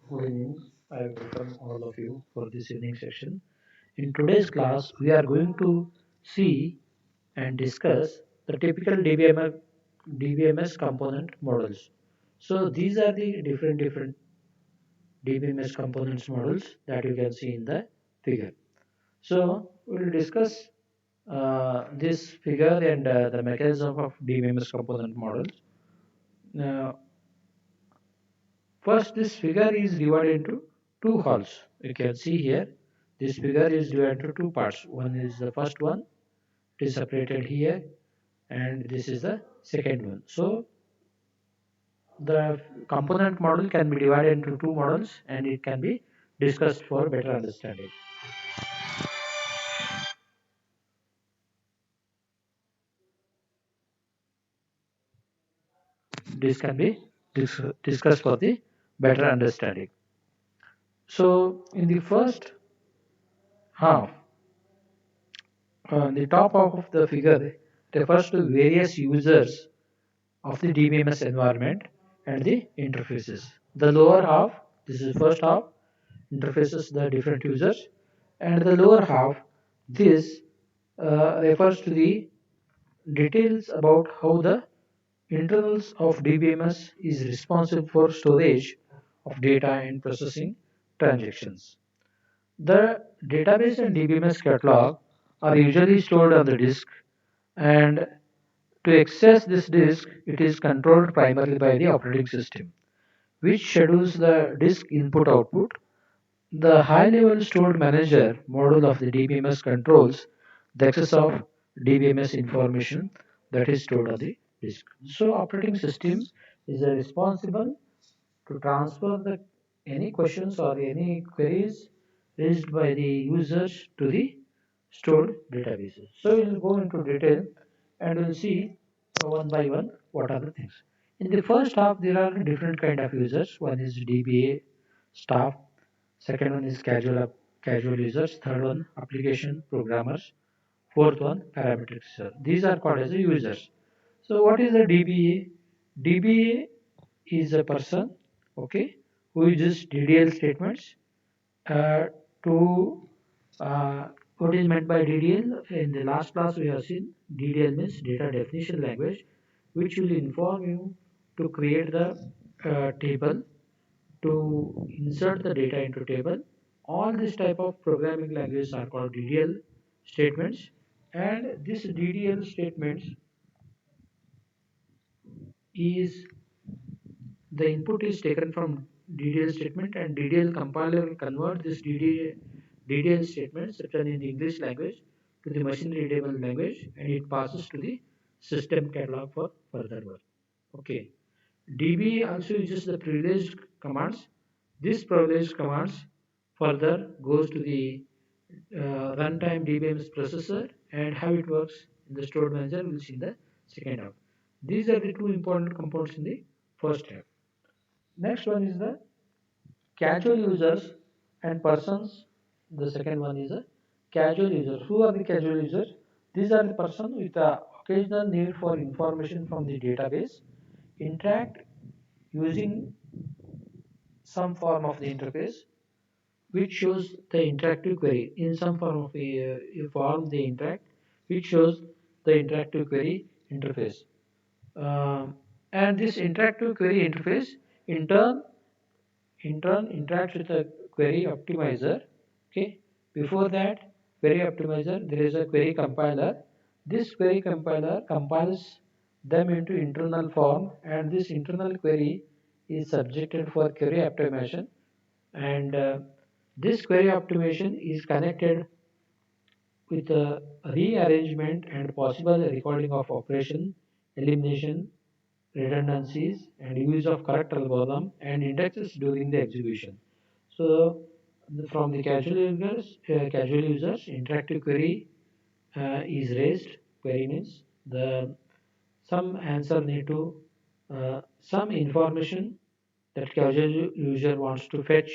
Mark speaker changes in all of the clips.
Speaker 1: Good evening. I welcome all of you for this evening session. In today's class, we are going to see and discuss the typical DBMS component models. So these are the different DBMS components models that you can see in the figure. So we will discuss this figure and the mechanism of DBMS component models. Now, first, this figure is divided into two halves. You can see here, this figure is divided into two parts. One is the first one, it is separated here, and this is the second one. So, the component model can be divided into two models and it can be discussed for better understanding. This can be discussed for the better understanding. So, in the first half, the top of the figure refers to various users of the DBMS environment and the interfaces. The lower half, this is first half, interfaces the different users, and the lower half, this refers to the details about how the internals of DBMS is responsible for storage of data and processing transactions. The database and DBMS catalog are usually stored on the disk, and to access this disk, it is controlled primarily by the operating system, which schedules the disk input output. The high level stored manager module of the DBMS controls the access of DBMS information that is stored on the disk. So, operating system is responsible to transfer the any questions or any queries raised by the users to the stored databases. So we'll go into detail and we'll see one by one what are the things. In the first half, there are different kind of users. One is DBA staff, second one is casual users, third one application programmers, fourth one parametrics. These are called as the users. So what is the DBA? DBA is a person, okay, who uses DDL statements uh, to what is meant by DDL. In the last class we have seen DDL means data definition language, which will inform you to create the table, to insert the data into table. All this type of programming languages are called DDL statements, and this DDL statements is the input is taken from DDL statement, and DDL compiler will convert this DDL statements written in the English language to the machine readable language, and it passes to the system catalog for further work. Okay. DB also uses the privileged commands. This privileged commands further goes to the runtime DBMS processor, and how it works in the stored manager we'll see in the second half. These are the two important components in the first half. Next one is the casual users and persons. The second one is a casual users. Who are the casual users? These are the person with the occasional need for information from the database, interact using some form of the interface, which shows the interactive query in some form of a form they interact, which shows the interactive query interface. And this interactive query interface in turn interacts with a query optimizer. Okay, before that query optimizer there is a query compiler. This query compiler compiles them into internal form, and this internal query is subjected for query optimization, and this query optimization is connected with a rearrangement and possible recording of operation, elimination, redundancies, and use of correct algorithm and indexes during the execution. So, from the casual users, interactive query is raised. Query means the some answer need to some information that casual user wants to fetch,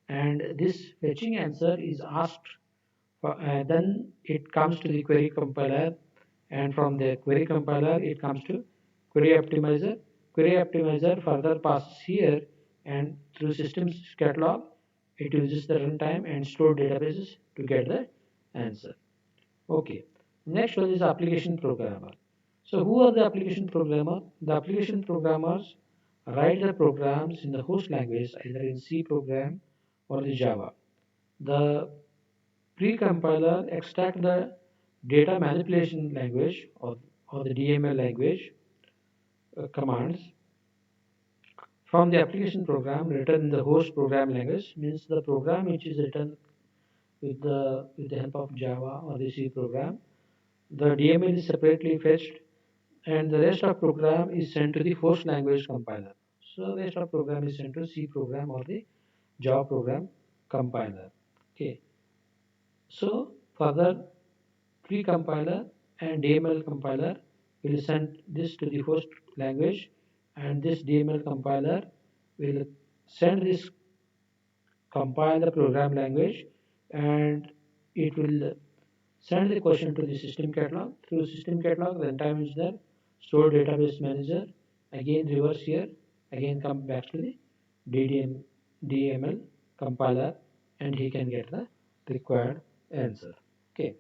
Speaker 1: and this fetching answer is asked then it comes to the query compiler, and from the query compiler it comes to query optimizer. Query optimizer further passes here, and through systems catalog, it uses the runtime and stored databases to get the answer. Okay. Next one is application programmer. So who are the application programmer? The application programmers write the programs in the host language, either in C program or the Java. The pre-compiler extract the data manipulation language or the DML language commands from the application program written in the host program language, means the program which is written with the help of Java or the C program. The DML is separately fetched and the rest of program is sent to the host language compiler. So the rest of program is sent to C program or the Java program compiler. Okay. So further pre-compiler and DML compiler will send this to the host language, and this DML compiler will send this compile the program language, and it will send the question to the system catalog. Through system catalog, runtime is there, store database manager, again reverse here, again come back to the DML compiler, and he can get the required answer. Okay.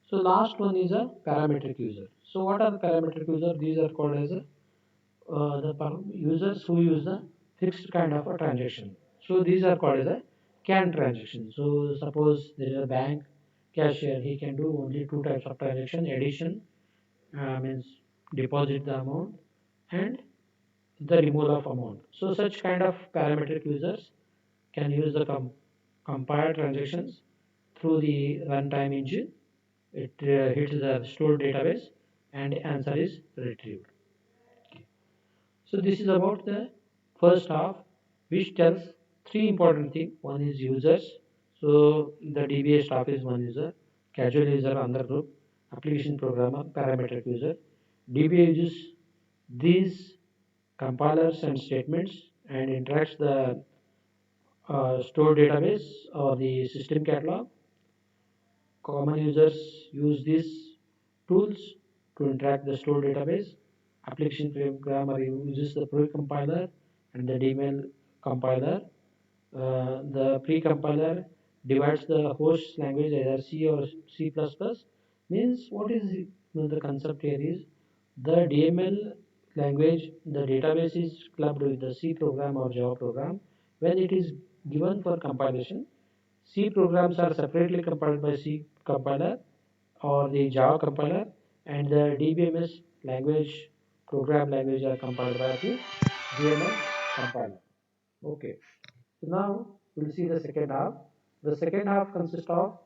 Speaker 1: So last one is a parametric user. So what are the parametric users? These are called as users who use the fixed kind of a transaction. So these are called as a CAN transaction. So suppose there is a bank cashier, he can do only two types of transaction: addition, means deposit the amount, and the removal of amount. So such kind of parametric users can use the compile transactions through the runtime engine. It hits the stored database and answer is retrieved. So this is about the first half, which tells three important things. One is users. So the DBA staff is one user, casual user another group, application programmer, parametric user. DBA uses these compilers and statements and interacts the store database or the system catalog. Common users use these tools to interact the store database. Application programmer uses the pre-compiler and the DML compiler. The pre-compiler divides the host language either C or C++. Means what is the concept here is the DML language, the database is clubbed with the C program or Java program. When it is given for compilation, C programs are separately compiled by C compiler or the Java compiler, and the DBMS language program language are compiled by the DML compiler. Okay. So now we'll see the second half. The second half consists of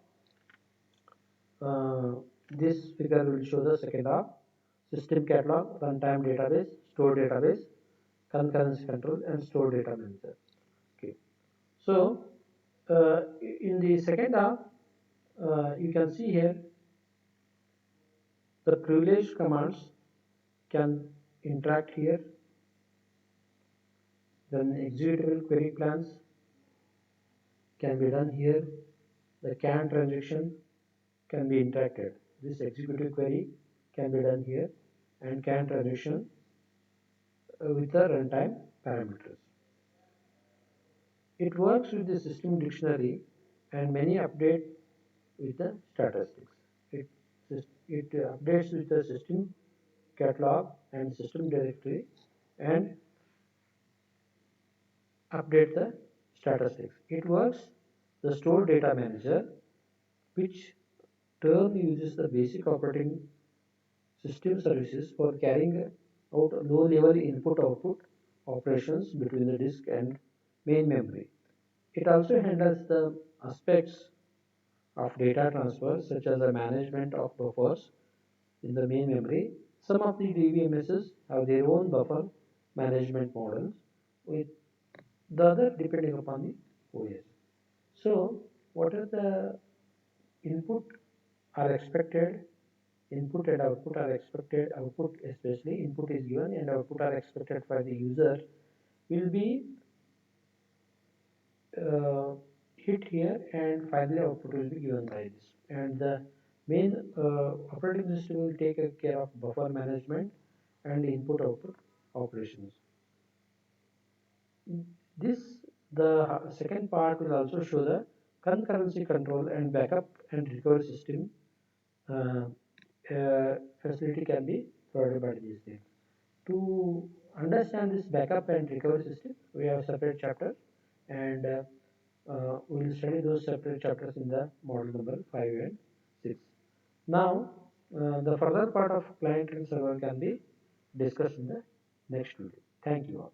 Speaker 1: uh, this figure will show the second half: system catalog, runtime database, store database, concurrency control, and store data manager. Okay. So in the second half, you can see here the privileged commands can interact here. Then executable query plans can be done here. The CAN transaction can be interacted. This executive query can be done here, and CAN transaction with the runtime parameters. It works with the system dictionary and many update with the statistics. It, it updates with the system catalog and system directory and update the statistics. It works the store data manager, which term uses the basic operating system services for carrying out low-level input-output operations between the disk and main memory. It also handles the aspects of data transfer, such as the management of buffers in the main memory. Some of the DBMSs have their own buffer management models, with the other depending upon the OS. So, what are the input are expected? Input and output are expected. Output, especially input is given and output are expected by the user, will be uh, hit here, and finally output will be given by this. And the main operating system will take care of buffer management and input output operations. This the second part will also show the concurrency control and backup and recovery system uh, facility can be provided by these things. To understand this backup and recovery system, we have separate chapter, and we will study those separate chapters in the model number 5 and 6. Now, the further part of client and server can be discussed in the next video. Thank you all.